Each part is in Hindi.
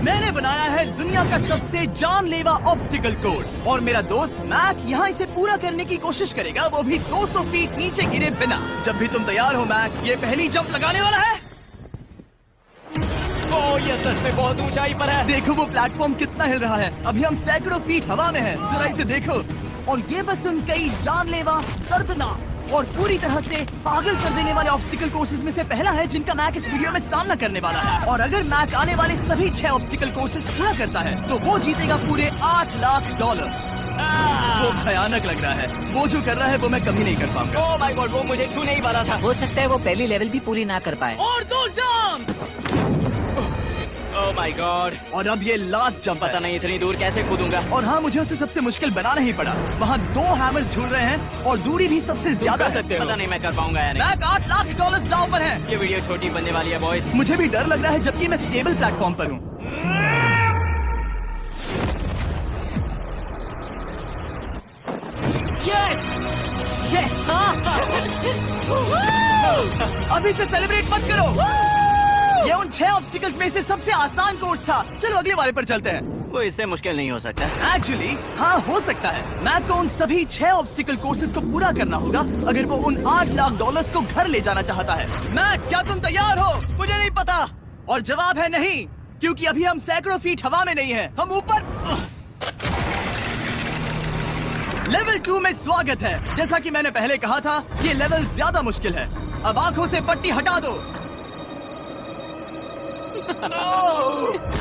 मैंने बनाया है दुनिया का सबसे जानलेवा ऑब्स्टिकल कोर्स और मेरा दोस्त मैक यहाँ इसे पूरा करने की कोशिश करेगा, वो भी 200 फीट नीचे गिरे बिना। जब भी तुम तैयार हो मैक, ये पहली जंप लगाने वाला है। ओह, ये सच में बहुत ऊंचाई पर है। देखो वो प्लेटफॉर्म कितना हिल रहा है। अभी हम सैकड़ों फीट हवा में हैं। जरा इसे देखो। और ये बस उन कई जानलेवा, दर्दनाक और पूरी तरह से पागल कर देने वाले ऑब्स्टिकल कोर्सेज में से पहला है जिनका मैक इस वीडियो में सामना करने वाला है। और अगर मैक आने वाले सभी 6 ऑब्स्टिकल कोर्सेज पूरा करता है तो वो जीतेगा पूरे $8 लाख। वो भयानक लग रहा है। वो जो कर रहा है वो मैं कभी नहीं कर पाऊंगा। ओह माय गॉड, वो मुझे छू नहीं वाला था। हो सकता है वो पहली लेवल भी पूरी ना कर पाए। और 2 जंप। ओह माय गॉड, और अब ये लास्ट जंप पता नहीं इतनी दूर कैसे कूदूंगा। और हाँ, मुझे उसे सबसे मुश्किल बनाना ही पड़ा। वहाँ 2 हैमर्स झूल रहे हैं और दूरी भी सबसे ज्यादा कर सकते हो। पता नहीं मैं कर पाऊंगा या नहीं। मैक $8 लाख दांव पर है। ये वीडियो छोटी बनने वाली है बॉयज। मुझे भी डर लग रहा है जबकि मैं स्टेबल प्लेटफॉर्म पर हूँ। यस यस, अभी से सेलिब्रेट मत करो। ये उन 6 ऑब्स्टिकल्स में से सबसे आसान कोर्स था। चलो अगले वाले पर चलते हैं। वो इससे मुश्किल नहीं हो सकता। एक्चुअली हाँ, हो सकता है। मैक को उन सभी 6 ऑब्स्टिकल कोर्सेज को पूरा करना होगा अगर वो उन $8 लाख को घर ले जाना चाहता है। मैक, क्या तुम तैयार हो? मुझे नहीं पता। और जवाब है नहीं, क्योंकि अभी हम सैकड़ों फीट हवा में नहीं हैं। हम ऊपर। लेवल 2 में स्वागत है। जैसा कि मैंने पहले कहा था, ये लेवल ज्यादा मुश्किल है। अब आंखों से पट्टी हटा दो।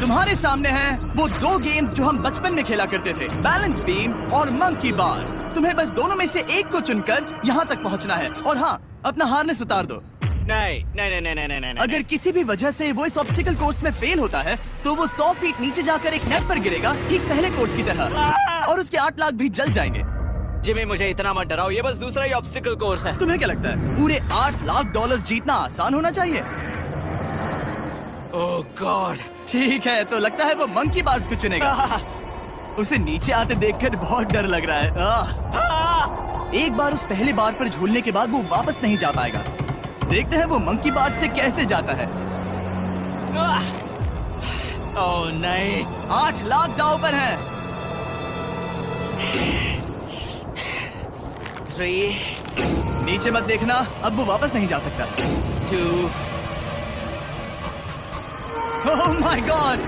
तुम्हारे सामने हैं वो 2 गेम्स जो हम बचपन में खेला करते थे, बैलेंस बीम और मंकी बार्स। तुम्हें बस दोनों में से एक को चुनकर यहाँ तक पहुँचना है। और हाँ, अपना हार्नेस उतार दो। नहीं नहीं नहीं नहीं नहीं। अगर किसी भी वजह से वो इस ऑब्स्टिकल कोर्स में फेल होता है तो वो 100 फीट नीचे जाकर एक नेट पर गिरेगा, ठीक पहले कोर्स की तरह। और उसके 8 लाख भी जल जाएंगे। जिमी, मुझे इतना मत डराओ, ये बस दूसरा ही ऑब्स्टिकल कोर्स है। तुम्हें क्या लगता है पूरे $8 लाख जीतना आसान होना चाहिए? ओह गॉड। ठीक है, तो लगता है वो मंकी बार्स को चुनेगा। उसे नीचे आते देखकर बहुत डर लग रहा है। एक बार उस पहले बार पर झूलने के बाद वो वापस नहीं जा पाएगा। देखते हैं वो मंकी बार्स से कैसे जाता है। ओह नहीं, 8 लाख दांव पर है। 3 नीचे मत देखना, अब वो वापस नहीं जा सकता। 2 oh my god.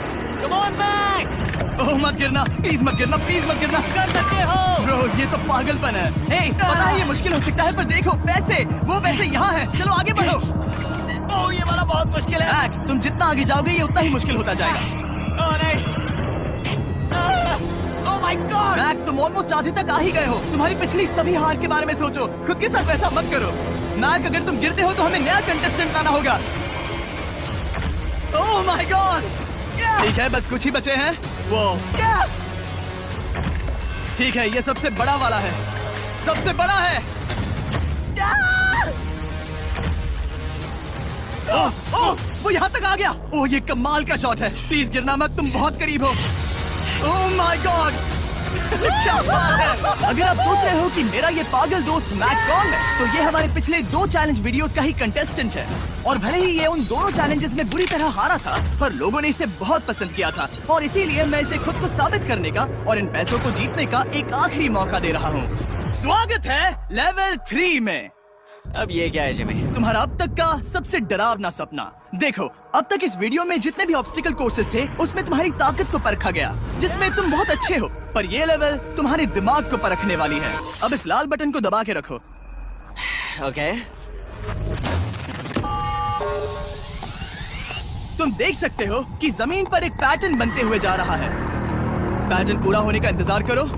Come on back. Oh मत गिरना, प्लीज मत गिरना, प्लीज मत गिरना। कर सकते हो। ब्रो, ये तो पागलपन है। हे, पता है ये मुश्किल हो सकता है, पर देखो पैसे, वो पैसे यहाँ हैं। चलो आगे बढ़ो। ओह, ये वाला बहुत मुश्किल है। मैक, तुम जितना आगे जाओगे ये उतना ही मुश्किल होता जाएगा। ओह नहीं। ओह माय गॉड। मैक, तुम ऑलमोस्ट आधे तक आ ही गए हो। तुम्हारी पिछली सभी हार के बारे में सोचो। खुद के साथ वैसा मत करो। मैक, अगर तुम गिरते हो तो हमें नया कंटेस्टेंट लाना होगा। ओह माय गॉड। ठीक है, बस कुछ ही बचे हैं। वो ठीक है, ये सबसे बड़ा वाला है। सबसे बड़ा है। ओह ओह, वो यहाँ तक आ गया। ओह, ये कमाल का शॉट है। प्लीज गिरना मत, तुम बहुत करीब हो। ओह माय गॉड, क्या बात है। अगर आप सोच रहे हो कि मेरा ये पागल दोस्त मैक कौन है, तो ये हमारे पिछले 2 चैलेंज वीडियोस का ही कंटेस्टेंट है। और भले ही ये उन दोनों चैलेंजेस में बुरी तरह हारा था, पर लोगों ने इसे बहुत पसंद किया था। और इसीलिए मैं इसे खुद को साबित करने का और इन पैसों को जीतने का एक आखिरी मौका दे रहा हूँ। स्वागत है लेवल 3 में। अब ये क्या है जिमी? तुम्हारा अब तक का सबसे डरावना सपना। देखो, अब तक इस वीडियो में जितने भी ऑब्स्टिकल कोर्सेज थे उसमें तुम्हारी ताकत को परखा गया, जिसमें तुम बहुत अच्छे हो। पर ये लेवल तुम्हारे दिमाग को परखने वाली है। अब इस लाल बटन को दबा के रखो। ओके। तुम देख सकते हो कि जमीन पर एक पैटर्न बनते हुए जा रहा है। पैटर्न पूरा होने का इंतजार करो।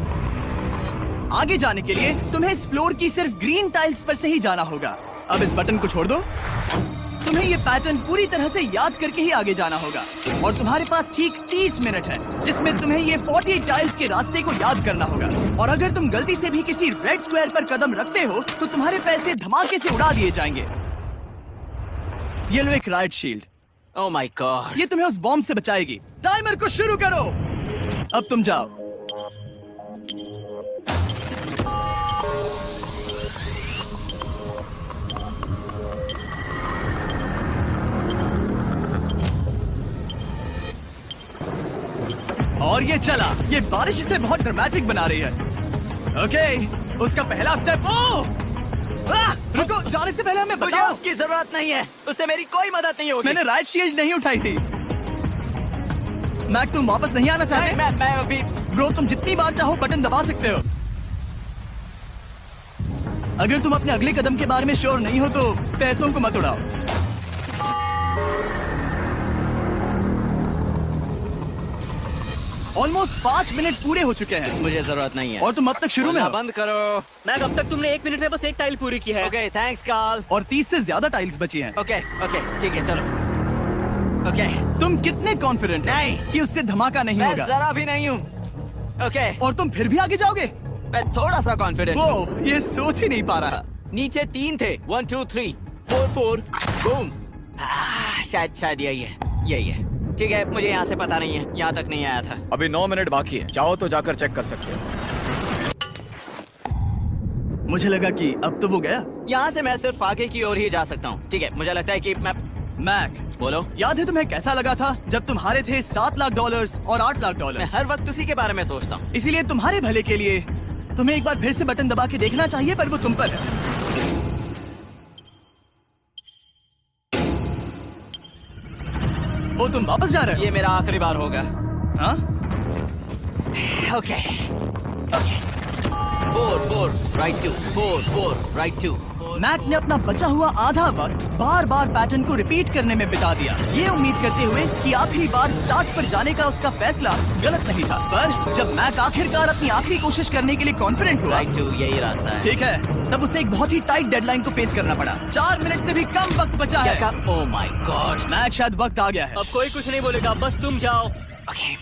आगे जाने के लिए तुम्हें इस फ्लोर की सिर्फ ग्रीन टाइल्स पर से ही जाना होगा। अब इस बटन को छोड़ दो। तुम्हें ये पैटर्न पूरी तरह से याद करके ही आगे जाना होगा। और तुम्हारे पास ठीक 30 मिनट है, जिसमें तुम्हें ये 40 टाइल्स के रास्ते को याद करना होगा। और अगर तुम गलती से भी किसी रेड स्क्वायर पर कदम रखते हो तो तुम्हारे पैसे धमाके से उड़ा दिए जाएंगे। ये लो एक right shield. Oh my God. ये तुम्हें उस बॉम्ब से बचाएगी। टाइमर को शुरू करो। अब तुम जाओ। और ये चला। ये बारिश इसे बहुत ड्रामेटिक बना रही है। ओके, उसका पहला स्टेप। रुको, जाने से पहले हमें मुझे बताओ। उसकी जरूरत नहीं है, उससे मेरी कोई मदद नहीं होगी। मैंने राइट शील्ड नहीं उठाई थी। मैक, तुम वापस नहीं आना चाहते? मैं अभी। ब्रो, तुम जितनी बार चाहो बटन दबा सकते हो। अगर तुम अपने अगले कदम के बारे में श्योर नहीं हो तो पैसों को मत उड़ाओ। ऑलमोस्ट 5 मिनट पूरे हो चुके हैं मुझे जरूरत नहीं है। और तुम अब तक शुरू में बोलना हो। बंद करो। मैक, अब तक तुमने 1 मिनट में बस एक टाइल पूरी की है। Okay, thanks Carl. और 30 से ज्यादा टाइल्स बची हैं। ओके ओके, ठीक है, चलो। ओके, तुम कितने कॉन्फिडेंट नहीं। कि उससे धमाका नहीं मैं होगा? जरा भी नहीं हूँ। ओके, और तुम फिर भी आगे जाओगे? मैं थोड़ा सा कॉन्फिडेंट हूँ। वो ये सोच ही नहीं पा रहा। नीचे 3 थे। 1 2 3 4 4 बूम। शायद यही है। ठीक है, मुझे यहाँ से पता नहीं है, यहाँ तक नहीं आया था। अभी 9 मिनट बाकी है, चाहो तो जाकर चेक कर सकते हो। मुझे लगा कि अब तो वो गया। यहाँ से मैं सिर्फ आगे की ओर ही जा सकता हूँ। ठीक है, मुझे लगता है कि मैं। मैक, बोलो। याद है तुम्हें कैसा लगा था जब तुम हारे थे $7 लाख और $8 लाख? मैं हर वक्त उसी के बारे में सोचता हूँ। इसीलिए तुम्हारे भले के लिए तुम्हें एक बार फिर से बटन दबा के देखना चाहिए, पर वो तुम पर है। ओ, तुम वापस जा रहे हो? ये मेरा आखिरी बार होगा। हाँ? Okay 4 4 right 2 4 4 right 2। मैक ने अपना बचा हुआ आधा वक्त बार बार पैटर्न को रिपीट करने में बिता दिया, ये उम्मीद करते हुए कि आखिरी बार स्टार्ट पर जाने का उसका फैसला गलत नहीं था। पर जब मैक आखिरकार अपनी आखिरी कोशिश करने के लिए कॉन्फिडेंट हुआ, राइट 2 यही रास्ता है। ठीक है, तब उसे एक बहुत ही टाइट डेडलाइन को फेस करना पड़ा। 4 मिनट से भी कम वक्त बचा है। ओह माय गॉड। मैक, शायद वक्त आ गया है। अब कोई कुछ नहीं बोलेगा, बस तुम जाओ। Okay,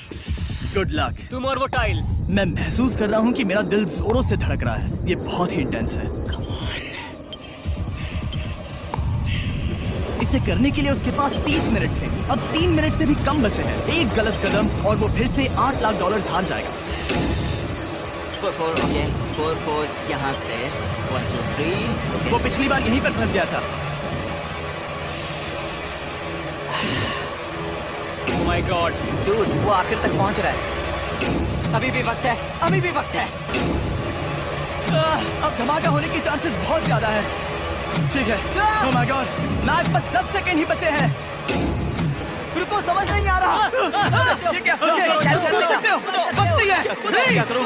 good luck. तुम और वो टाइल्स। मैं महसूस कर रहा हूँ कि मेरा दिल जोरों से धड़क रहा है। ये बहुत ही इंटेंस है। इसे करने के लिए उसके पास 30 मिनट थे। अब 3 मिनट से भी कम बचे हैं। एक गलत कदम और वो फिर से $8 लाख हार जाएगा। 4 4 ओके 4 4 यहाँ से 1 2 3। वो पिछली बार यहीं पर फंस गया था। ओह माय गॉड, डूड, वो आखिर तक पहुंच रहा है। अभी भी वक्त है, अभी भी वक्त है। अब धमाका होने की चांसेस बहुत ज्यादा है। ठीक है। ओह माय गॉड, मैच बस 10 सेकंड ही बचे हैं। रुको, समझ नहीं आ रहा। ये क्या? ओके, कूद सकते हो। वक्त नहीं है। 3 2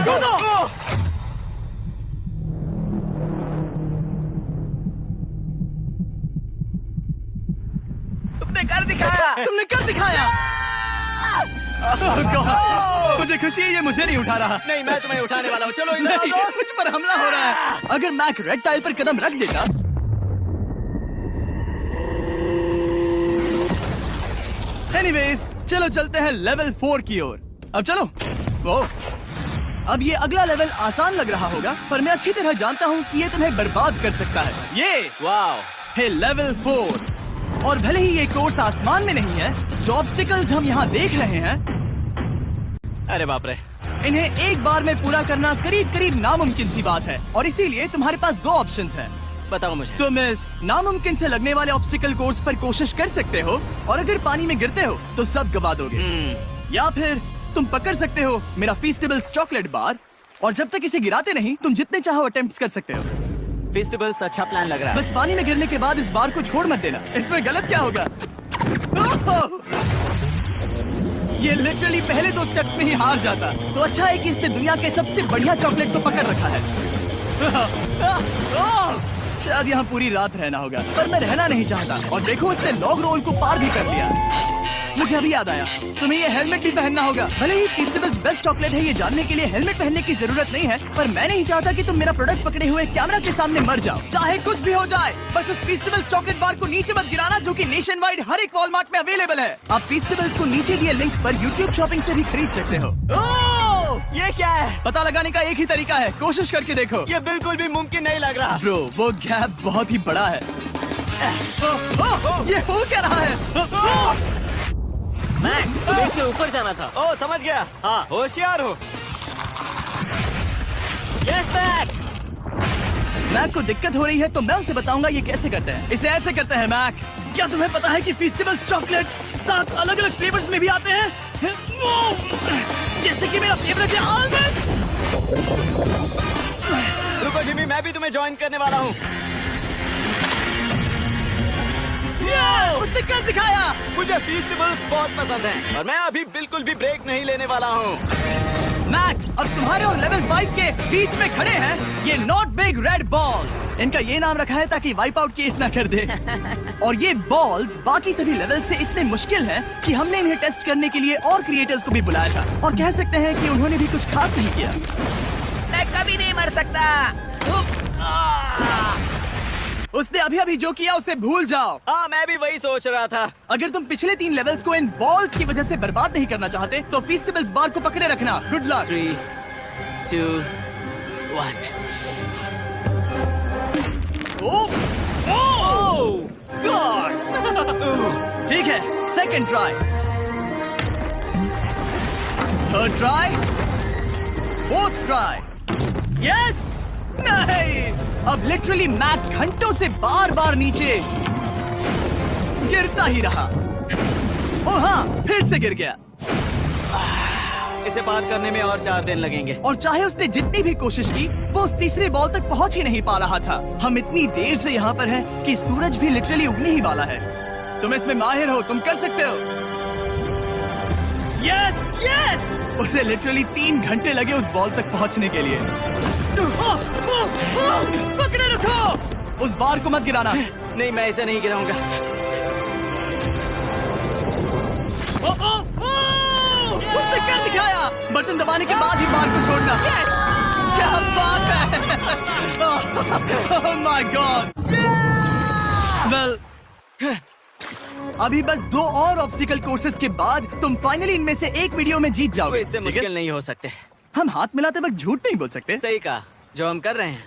कूदो। तुमने कर दिखाया। Oh God, मुझे खुशी है ये मुझे नहीं उठा रहा। नहीं, मैं तुम्हें उठाने वाला हूँ। चलो इधर आओ नहीं, दोस्त। मुझ पर हमला हो रहा है। अगर मैक रेड टाइल पर कदम रख देता। एनीवेज, चलो चलते हैं लेवल 4 की ओर। अब चलो। वो अब ये अगला लेवल आसान लग रहा होगा, पर मैं अच्छी तरह जानता हूँ कि ये तुम्हें बर्बाद कर सकता है। ये वाओ, है लेवल 4। और भले ही ये कोर्स आसमान में नहीं है, जो ऑब्स्टिकल्स हम यहाँ देख रहे हैं, अरे बाप रे। इन्हें एक बार में पूरा करना करीब करीब नामुमकिन सी बात है। और इसीलिए तुम्हारे पास 2 ऑप्शंस हैं। बताओ मुझे। तुम इस नामुमकिन से लगने वाले ऑब्स्टिकल कोर्स पर कोशिश कर सकते हो, और अगर पानी में गिरते हो तो सब गवा दोगे। या फिर तुम पकड़ सकते हो मेरा फीस्टेबल्स चॉकलेट बार, और जब तक इसे गिराते नहीं तुम जितने चाहो अटेम्प्ट्स कर सकते हो। फेस्टिवल्स अच्छा प्लान लग रहा है। बस पानी में गिरने के बाद इस बार को छोड़ मत देना। इसमें गलत क्या होगा? ये लिटरली पहले 2 स्टेप्स में ही हार जाता। तो अच्छा है कि इसने दुनिया के सबसे बढ़िया चॉकलेट को पकड़ रखा है। शायद यहाँ पूरी रात रहना होगा, पर मैं रहना नहीं चाहता। और देखो, इसने लॉग रोल को पार भी कर लिया। मुझे अभी याद आया, तुम्हें ये हेलमेट भी पहनना होगा। भले ही फेस्टिवल्स बेस्ट चॉकलेट है, ये जानने के लिए हेलमेट पहनने की जरूरत नहीं है, पर मैं नहीं चाहता कि तुम मेरा प्रोडक्ट पकड़े हुए कैमरा के सामने मर जाओ। चाहे कुछ भी हो जाए, बस उस फेस्टिवल्स चॉकलेट बार को नीचे मत गिराना, जो कि नेशन वाइड हर एक वॉलमार्ट में अवेलेबल है। आप फेस्टिवल्स को नीचे दिए लिंक पर YouTube शॉपिंग से भी खरीद सकते हो। ये क्या है? पता लगाने का एक ही तरीका है, कोशिश करके देखो। ये बिल्कुल भी मुमकिन नहीं लग रहा। ब्रो, वो गैप बहुत ही बड़ा है। ये हो क्या रहा है? मैक, तुम्हें इसके ऊपर जाना था। ओ, समझ गया। हाँ। होशियार हो। Yes Mac. मैक को दिक्कत हो रही है तो मैं उसे बताऊंगा ये कैसे करते हैं। इसे ऐसे करते हैं मैक। क्या तुम्हें पता है कि फेस्टिवल्स चॉकलेट साथ अलग अलग फ्लेवर्स में भी आते हैं, जैसे कि मेरा फेवरेट है आलमंड। रुको जिमी, मैं भी तुम्हें ज्वाइन करने वाला हूँ। उसने कर दिखाया। मुझे फीस्टेबल्स बहुत पसंद हैं और मैं अभी बिल्कुल भी ब्रेक नहीं लेने वाला हूँ। मैक, अब तुम्हारे और लेवल 5 के बीच में खड़े हैं ये नॉट बिग रेड बॉल्स। इनका ये नाम रखा है ताकि वाइप आउट केस ना कर दे। और ये बॉल्स बाकी सभी लेवल से इतने मुश्किल हैं कि हमने इन्हें टेस्ट करने के लिए और क्रिएटर्स को भी बुलाया था, और कह सकते हैं कि उन्होंने भी कुछ खास नहीं किया। मैं कभी नहीं मर सकता। उसने अभी अभी जो किया उसे भूल जाओ। हाँ, मैं भी वही सोच रहा था। अगर तुम पिछले 3 लेवल्स को इन बॉल्स की वजह से बर्बाद नहीं करना चाहते तो फीस्टेबल्स बार को पकड़े रखना। Good luck. 3, 2, 1। ठीक है, second try, third try, fourth try. Yes, नहीं, अब लिटरली मैक घंटों से बार बार नीचे गिरता ही रहा। ओ हाँ, फिर से गिर गया। इसे पार करने में और 4 दिन लगेंगे। और चाहे उसने जितनी भी कोशिश की, वो उस तीसरे बॉल तक पहुंच ही नहीं पा रहा था। हम इतनी देर से यहाँ पर हैं कि सूरज भी लिटरली उगने ही वाला है। तुम इसमें माहिर हो, तुम कर सकते हो। Yes, yes! उसे लिटरली 3 घंटे लगे उस बॉल तक पहुंचने के लिए। पकड़े रखो, उस बार को मत गिराना। नहीं, मैं इसे नहीं गिराऊंगा। उसने कर दिखाया। बटन दबाने के बाद ही बार को छोड़ना। क्या बात है। Oh my God. Well, अभी बस 2 और ऑब्स्टिकल कोर्सेज के बाद तुम फाइनली इनमें से एक वीडियो में जीत जाओगे। इससे ठीक है? मुश्किल नहीं हो सकते। हम हाथ मिलाते वक्त झूठ नहीं बोल सकते। सही कहा, जो हम कर रहे हैं।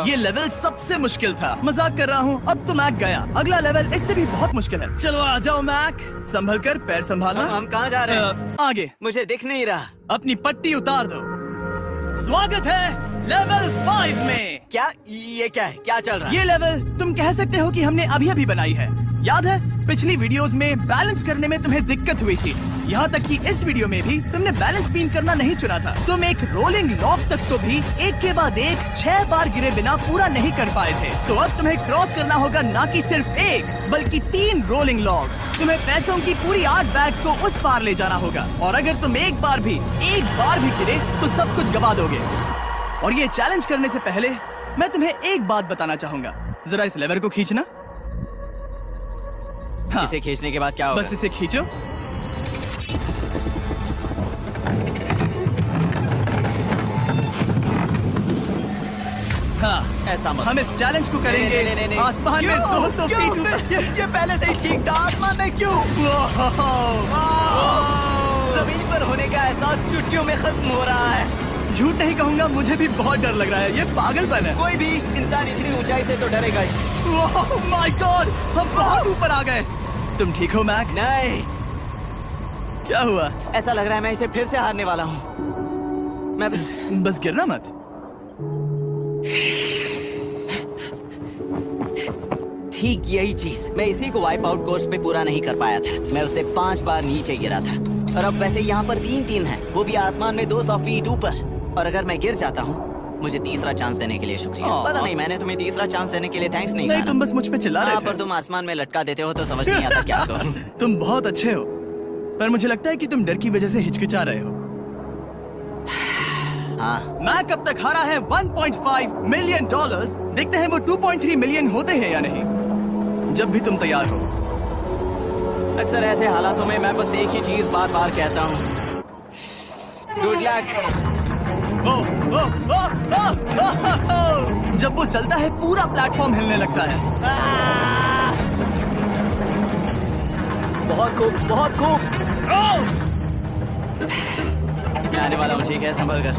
ये लेवल सबसे मुश्किल था। मजाक कर रहा हूँ। अब तो मैक गया। अगला लेवल इससे भी बहुत मुश्किल है। चलो आ जाओ मैक, संभल कर, पैर संभालना। हम कहाँ जा रहे हैं? आगे। मुझे दिख नहीं रहा। अपनी पट्टी उतार दो। स्वागत है लेवल 5 में। क्या ये क्या है? क्या चल रहा है? ये लेवल तुम कह सकते हो कि हमने अभी अभी बनाई है। याद है पिछली वीडियोस में बैलेंस करने में तुम्हें दिक्कत हुई थी, यहाँ तक कि इस वीडियो में भी तुमने बैलेंस बीन करना नहीं चुना था। तुम एक रोलिंग लॉक तक तो भी एक के बाद एक 6 बार गिरे बिना पूरा नहीं कर पाए थे। तो अब तुम्हें क्रॉस करना होगा ना कि सिर्फ एक बल्कि 3 रोलिंग लॉक्स। तुम्हें पैसों की पूरी 8 बैग्स को उस पार ले जाना होगा, और अगर तुम एक बार भी गिरे तो सब कुछ गवा दोगे। और ये चैलेंज करने से पहले मैं तुम्हें एक बात बताना चाहूंगा। जरा इस लेवर को खींचना। हाँ, इसे खींचने के बाद क्या होगा? बस इसे खींचो। हाँ, ऐसा मत। हम इस चैलेंज को करेंगे नहीं। आसमान में 200 फीट। ये पहले से ही ठीक था। आसमान में क्यों? जमीन पर होने का एहसास चुटकियों में खत्म हो रहा है। झूठ नहीं कहूंगा, मुझे भी बहुत डर लग रहा है। ये पागलपन है। कोई भी इंसान इतनी ऊंचाई से तो डरेगा ही। ओह माय गॉड, हम बहुत ऊपर आ गए। तुम ठीक हो मैक? नहीं, क्या हुआ? ऐसा लग रहा है मैं इसे फिर से हारने वाला हूँ। मैं बस गिरना मत। ठीक यही चीज मैं इसी को वाइप आउट कोर्स पे पूरा नहीं कर पाया था। मैं उसे 5 बार नीचे गिरा था, और अब वैसे यहाँ पर 3 है, वो भी आसमान में 200 फीट ऊपर। और अगर मैं गिर जाता हूँ, मुझे तीसरा चांस देने के लिए शुक्रिया। पता नहीं, मैंने तुम्हें तीसरा चांस देने के लिए थैंक्स नहीं नहीं, कहा। तुम बस मुझ पे चिल्ला रहे थे। पर तुम आसमान में लटका देते हो तो समझ नहीं आता क्या करूं। तुम बहुत अच्छे हो, पर मुझे लगता है कि तुम डर की वजह से हिचकिचा रहे हो। हाँ, मैक अब तक हारा है $1.5 मिलियन। देखते हैं वो 2.3 मिलियन होते हैं या नहीं। जब भी तुम तैयार हो। अक्सर ऐसे हालातों में मैं बस एक ही चीज बार बार कहता हूँ, गुड लक। जब वो चलता है पूरा प्लेटफॉर्म हिलने लगता है। बहुत खूब, बहुत खूब। मैं आने वाला हूँ, ठीक है, संभल कर।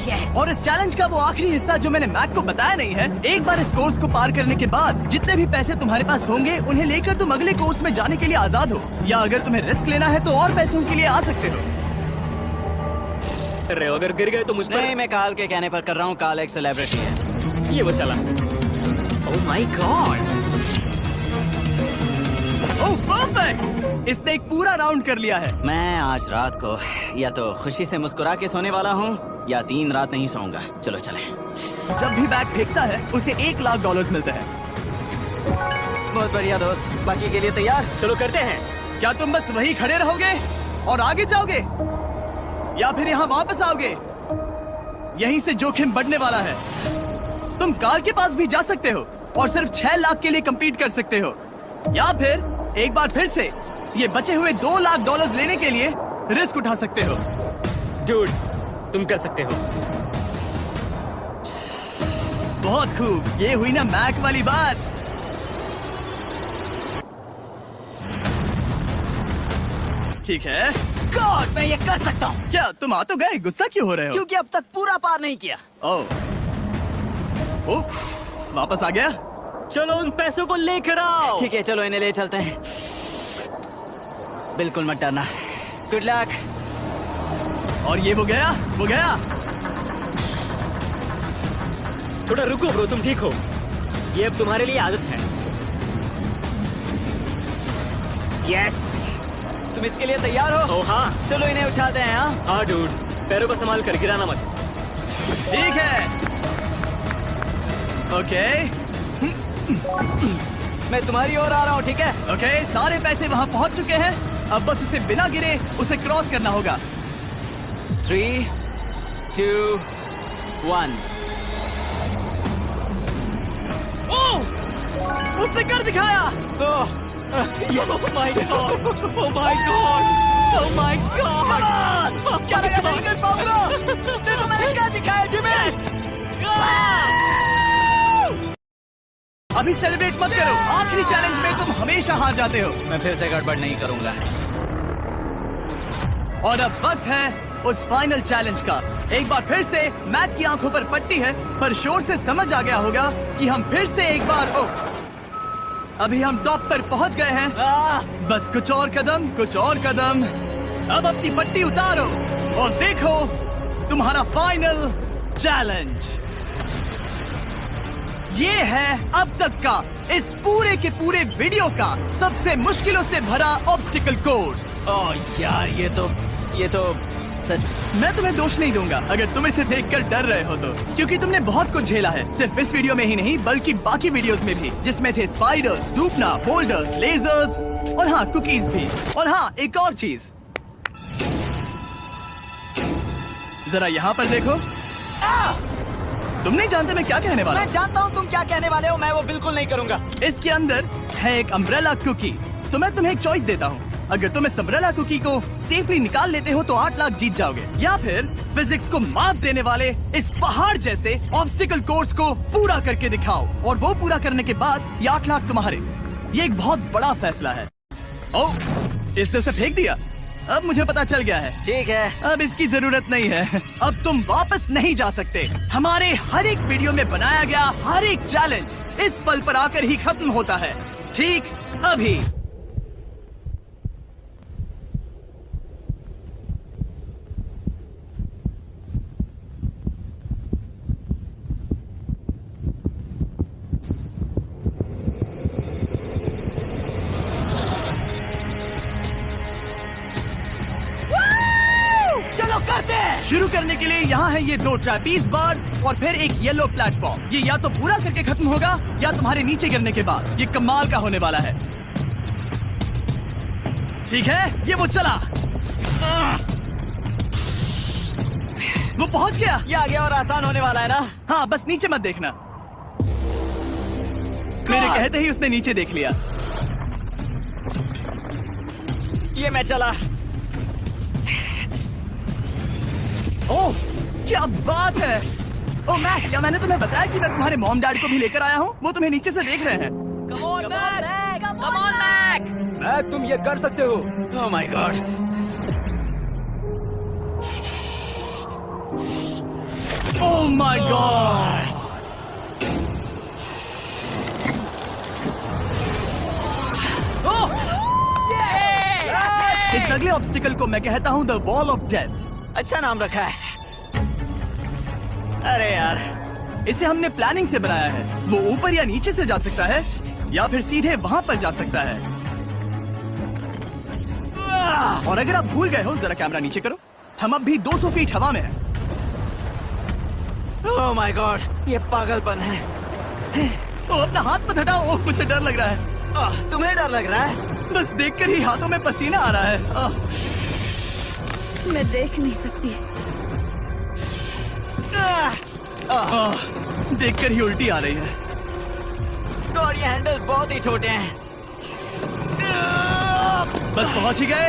Yes. और इस चैलेंज का वो आखिरी हिस्सा जो मैंने मैक को बताया नहीं है, एक बार इस कोर्स को पार करने के बाद जितने भी पैसे तुम्हारे पास होंगे उन्हें लेकर तुम अगले कोर्स में जाने के लिए आजाद हो, या अगर तुम्हें रिस्क लेना है तो और पैसों के लिए आ सकते हो। अगर गिर गए तो मुझ पर नहीं, मैं काल के कहने पर कर रहा हूँ। काल एक सेलिब्रिटी है। ये वो चला। ओह माय गॉड। ओह परफेक्ट, इसने एक पूरा राउंड कर लिया है। मैं आज रात को या तो खुशी से मुस्कुरा के सोने वाला हूँ या 3 रात नहीं सोऊंगा। चलो चले। जब भी बैग फेंकता है उसे $1,00,000 मिलते हैं। बहुत बढ़िया दोस्त, बाकी के लिए तैयार? चलो करते हैं। क्या तुम बस वही खड़े रहोगे और आगे जाओगे या फिर यहाँ वापस आओगे? यहीं से जोखिम बढ़ने वाला है। तुम कार के पास भी जा सकते हो और सिर्फ 6 लाख के लिए compete कर सकते हो, या फिर एक बार फिर से ये बचे हुए $2,00,000 लेने के लिए रिस्क उठा सकते हो। डूड, तुम कर सकते हो। बहुत खूब, ये हुई ना मैक वाली बात। ठीक है। गॉड, मैं ये कर सकता हूँ। क्या तुम आ तो गए, गुस्सा क्यों हो रहे हो? क्योंकि अब तक पूरा पार नहीं किया। ओह, वापस आ गया। चलो उन पैसों को लेकर आओ। ठीक है, चलो इन्हें ले चलते हैं। बिल्कुल मत डरना। Good luck. और ये वो गया। थोड़ा रुको ब्रो, तुम ठीक हो? ये अब तुम्हारे लिए आदत है। यस। तुम इसके लिए तैयार हो? ओह हाँ। चलो इन्हें उठाते हैं। हाँ हाँ डूड, पैरों को संभाल कर, गिराना मत। ठीक है। ओके मैं तुम्हारी ओर आ रहा हूँ, ठीक है? ओके, सारे पैसे वहाँ पहुँच चुके हैं। अब बस उसे बिना गिरे उसे क्रॉस करना होगा। 3, 2, 1। ओह, उसने कर दिखाया। ओह my God, oh my God, oh my God. क्या लगा नहीं कर पाऊंगा? देखो मैंने क्या दिखाया जिमी। अभी सेलिब्रेट मत करो, आखिरी चैलेंज में तुम हमेशा हार जाते हो। मैं फिर से गड़बड़ नहीं करूंगा। और अब वक्त है उस फाइनल चैलेंज का। एक बार फिर से मैक की आंखों पर पट्टी है, पर शोर से समझ आ गया होगा कि हम फिर से एक बार अभी हम टॉप पर पहुंच गए हैं। बस कुछ और कदम। अब अपनी पट्टी उतारो और देखो तुम्हारा फाइनल चैलेंज। ये है अब तक का इस पूरे के पूरे वीडियो का सबसे मुश्किलों से भरा ऑब्स्टिकल कोर्स। ओह यार, ये तो सच। मैं तुम्हें दोष नहीं दूंगा अगर तुम इसे देखकर डर रहे हो तो, क्योंकि तुमने बहुत कुछ झेला है, सिर्फ इस वीडियो में ही नहीं बल्कि बाकी वीडियोस में भी, जिसमें थे स्पाइडर्स, डूबना, बोल्डर्स, लेजर्स और हाँ कुकीज भी। और हाँ एक और चीज, जरा यहाँ पर देखो। तुम नहीं जानते मैं क्या कहने वाला मैं हूँ। जानता हूँ तुम क्या कहने वाले हो, मैं वो बिल्कुल नहीं करूंगा। इसके अंदर है एक अम्ब्रेला कुकी। तो मैं तुम्हें एक चॉइस देता हूँ, अगर तुम इस अम्ब्रेला कुकी को सेफली निकाल लेते हो तो 8 लाख जीत जाओगे, या फिर फिजिक्स को मात देने वाले इस पहाड़ जैसे ऑब्स्टिकल कोर्स को पूरा करके दिखाओ और वो पूरा करने के बाद ये 8 लाख तुम्हारे। ये एक बहुत बड़ा फैसला है। ओह, इसने उसे फेंक दिया। अब मुझे पता चल गया है। ठीक है, अब इसकी जरूरत नहीं है। अब तुम वापस नहीं जा सकते। हमारे हर एक वीडियो में बनाया गया हर एक चैलेंज इस पल पर आकर ही खत्म होता है, ठीक अभी। शुरू करने के लिए यहाँ है ये 2 ट्रैपीज बार्स और फिर एक येलो प्लेटफॉर्म। ये या तो पूरा करके खत्म होगा या तुम्हारे नीचे गिरने के बाद। ये कमाल का होने वाला है। ठीक है, ये वो चला, वो पहुंच गया। ये आगे और आसान होने वाला है ना? हाँ, बस नीचे मत देखना। मेरे कहते ही उसने नीचे देख लिया। ये मैं चला। ओह, क्या बात है। ओह मैक, क्या मैंने तुम्हें बताया कि मैं तुम्हारे मॉम डैड को भी लेकर आया हूँ? वो तुम्हें नीचे से देख रहे हैं। Come on, Mac! Come on, Mac! Mac, तुम ये कर सकते हो। Oh my God! Oh my God! इस अगले ऑब्स्टिकल को मैं कहता हूँ द वॉल ऑफ डेथ। अच्छा नाम रखा है। अरे यार, इसे हमने प्लानिंग से बनाया है। वो ऊपर या नीचे से जा सकता है या फिर सीधे वहाँ पर जा सकता है। और अगर आप भूल गए हो, जरा कैमरा नीचे करो। हम अब भी 200 फीट हवा में हैं। ओह माय गॉड, ये पागलपन है। ओ, अपना हाथ मत हटाओ, मुझे डर लग रहा है। तुम्हें डर लग रहा है? बस देखकर ही हाथों में पसीना आ रहा है। मैं देख नहीं सकती। देखकर ही उल्टी आ रही है। और ये हैंडल्स बहुत ही छोटे हैं। बस पहुंच ही गए।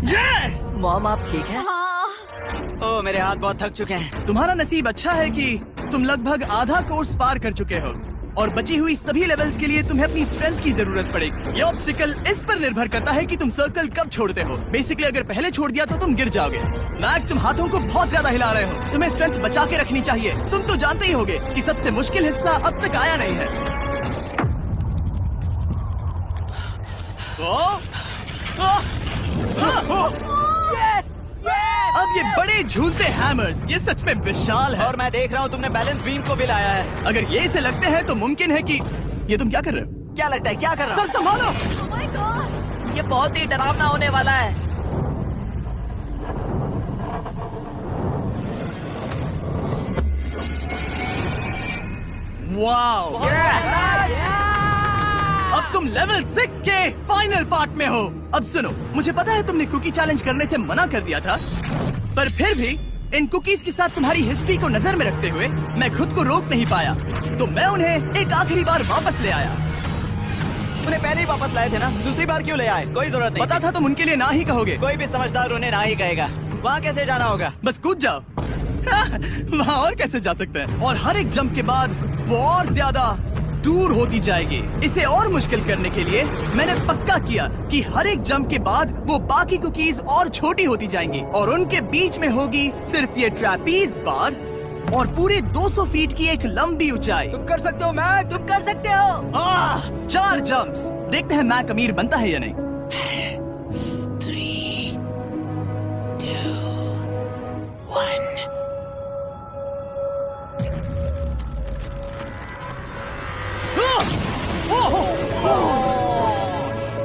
यस! मॉम आप ठीक है? हाँ। ओह मेरे हाथ बहुत थक चुके हैं। तुम्हारा नसीब अच्छा है कि तुम लगभग आधा कोर्स पार कर चुके हो और बची हुई सभी लेवल्स के लिए तुम्हें अपनी स्ट्रेंथ की जरूरत पड़ेगी। ये ऑब्स्टिकल इस पर निर्भर करता है कि तुम सर्कल कब छोड़ते हो। बेसिकली अगर पहले छोड़ दिया तो तुम गिर जाओगे। मैक, तुम हाथों को बहुत ज्यादा हिला रहे हो। तुम्हें स्ट्रेंथ बचा के रखनी चाहिए। तुम तो जानते ही होगे कि सबसे मुश्किल हिस्सा अब तक आया नहीं है। अब ये बड़े झूलते हैमर्स, ये सच में विशाल है। और मैं देख रहा हूँ तुमने बैलेंस बीम को भी लाया है। अगर ये इसे लगते हैं तो मुमकिन है कि ये तुम क्या कर रहे हो? क्या लगता है, क्या कर रहा सर संभालो। Oh my gosh! ये बहुत ही डरावना होने वाला है। वाओ! अब तुम लेवल 6 के फाइनल पार्ट में हो। अब सुनो, मुझे पता है तुमने कुकी चैलेंज करने से मना कर दिया था, पर फिर भी इन कुकीज के साथ तुम्हारी हिस्ट्री को नजर में रखते हुए मैं खुद को रोक नहीं पाया, तो मैं उन्हें एक आखिरी बार वापस ले आया। उन्हें पहले ही वापस लाए थे ना, दूसरी बार क्यों ले आए? कोई जरूरत नहीं। पता था तुम उनके लिए ना ही कहोगे। कोई भी समझदार उन्हें ना ही कहेगा। वहाँ कैसे जाना होगा? बस कूद जाओ। वहाँ और कैसे जा सकते हैं? और हर एक जंप के बाद वो और ज्यादा दूर होती जाएगी। इसे और मुश्किल करने के लिए मैंने पक्का किया कि हर एक जंप के बाद वो बाकी कुकीज और छोटी होती जाएंगी और उनके बीच में होगी सिर्फ ये ट्रैपीज बार और पूरे 200 फीट की एक लंबी ऊंचाई। तुम कर सकते हो मैक, तुम कर सकते हो। 4 जंप्स। देखते हैं मैक अमीर बनता है या नहीं। 3, 2, 1।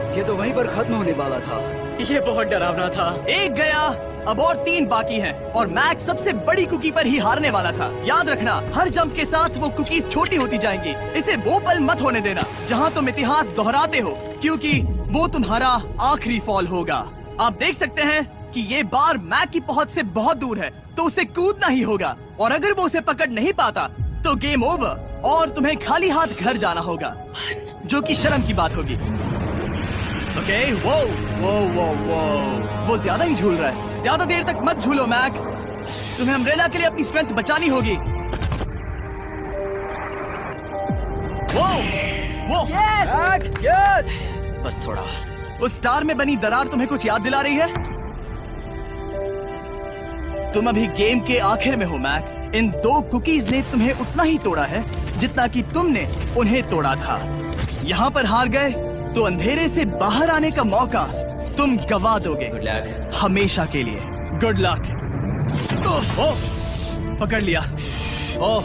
ये तो वहीं पर खत्म होने वाला था। ये बहुत डरावना था। एक गया, अब और 3 बाकी हैं और मैक सबसे बड़ी कुकी पर ही हारने वाला था। याद रखना, हर जंप के साथ वो कुकीज छोटी होती जाएंगी। इसे वो पल मत होने देना जहां तुम इतिहास दोहराते हो, क्योंकि वो तुम्हारा आखिरी फॉल होगा। आप देख सकते हैं कि ये बार मैक की पहुंच से बहुत दूर है, तो उसे कूदना ही होगा और अगर वो उसे पकड़ नहीं पाता तो गेम ओवर और तुम्हें खाली हाथ घर जाना होगा, जो कि शर्म की बात होगी। ओके, वो ज्यादा ही झूल रहा है। ज्यादा देर तक मत झूलो मैक, तुम्हें अम्ब्रेला के लिए अपनी स्ट्रेंथ बचानी होगी। वो मैक, यस! बस थोड़ा। उस स्टार में बनी दरार तुम्हें कुछ याद दिला रही है? तुम अभी गेम के आखिर में हो मैक। इन 2 कुकीज ने तुम्हें उतना ही तोड़ा है जितना कि तुमने उन्हें तोड़ा था। यहाँ पर हार गए तो अंधेरे से बाहर आने का मौका तुम गवा दोगे। Good luck. हमेशा के लिए। Good luck. पकड़ लिया। ओह,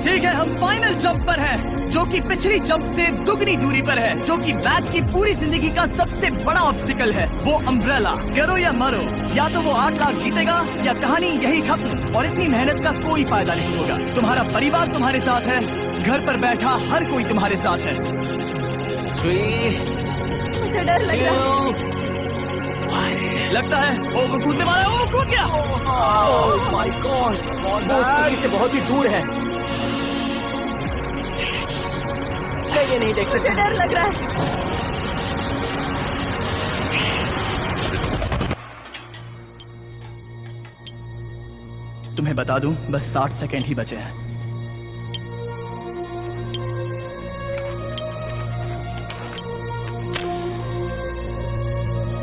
ठीक है, हम फाइनल जंप पर हैं, जो कि पिछली जंप से दुगनी दूरी पर है, जो कि मैक की पूरी जिंदगी का सबसे बड़ा ऑब्स्टिकल है। वो अम्ब्रेला। करो या मरो, या तो वो 8 लाख जीतेगा या कहानी यही खत्म और इतनी मेहनत का कोई फायदा नहीं होगा। तुम्हारा परिवार तुम्हारे साथ है, घर पर बैठा हर कोई तुम्हारे साथ है। 3, मुझे डर लग रहा है। 2, 1। लगता है वो कूदने वाला है। वो कूद गया। ओह माय गॉड, वो उस से बहुत ही दूर है। मैं ये नहीं देख मुझे सकता। डर लग रहा है। तुम्हें बता दूं, बस 60 सेकेंड ही बचे हैं।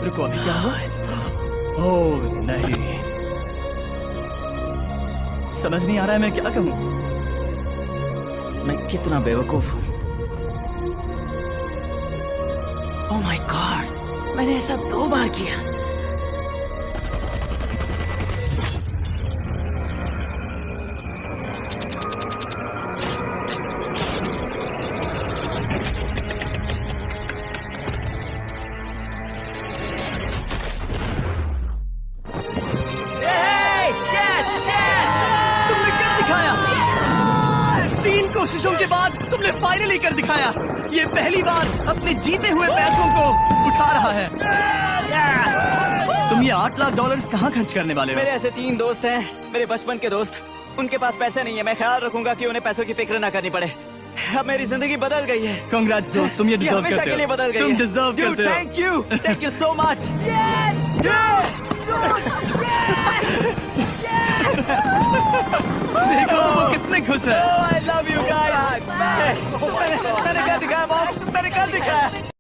रुको, अभी क्या हुआ? ओह नहीं, समझ नहीं आ रहा है मैं क्या कहूं। मैं कितना बेवकूफ हूँ। ओह माय गॉड, मैंने ऐसा 2 बार किया। तुमने कर दिखाया। 3 कोशिशों के बाद तुमने फाइनली कर दिखाया। ये पहली बार अपने जीते हुए पैसों को उठा रहा है। तुम ये $8 लाख कहाँ खर्च करने वाले हो? मेरे ऐसे 3 दोस्त हैं, मेरे बचपन के दोस्त। उनके पास पैसे नहीं है। मैं ख्याल रखूंगा कि उन्हें पैसों की फिक्र ना करनी पड़े। अब मेरी जिंदगी बदल गई है। कांग्रेस दोस्त, तुम ये डिजर्व हमेशा करते के लिए हो। बदल गई तुम है। डिजर्व करते हो। Thank you so much. देखो तो वो कितने खुश है। I love you guys. मैंने कर दिखाया, मैंने कर दिखाया।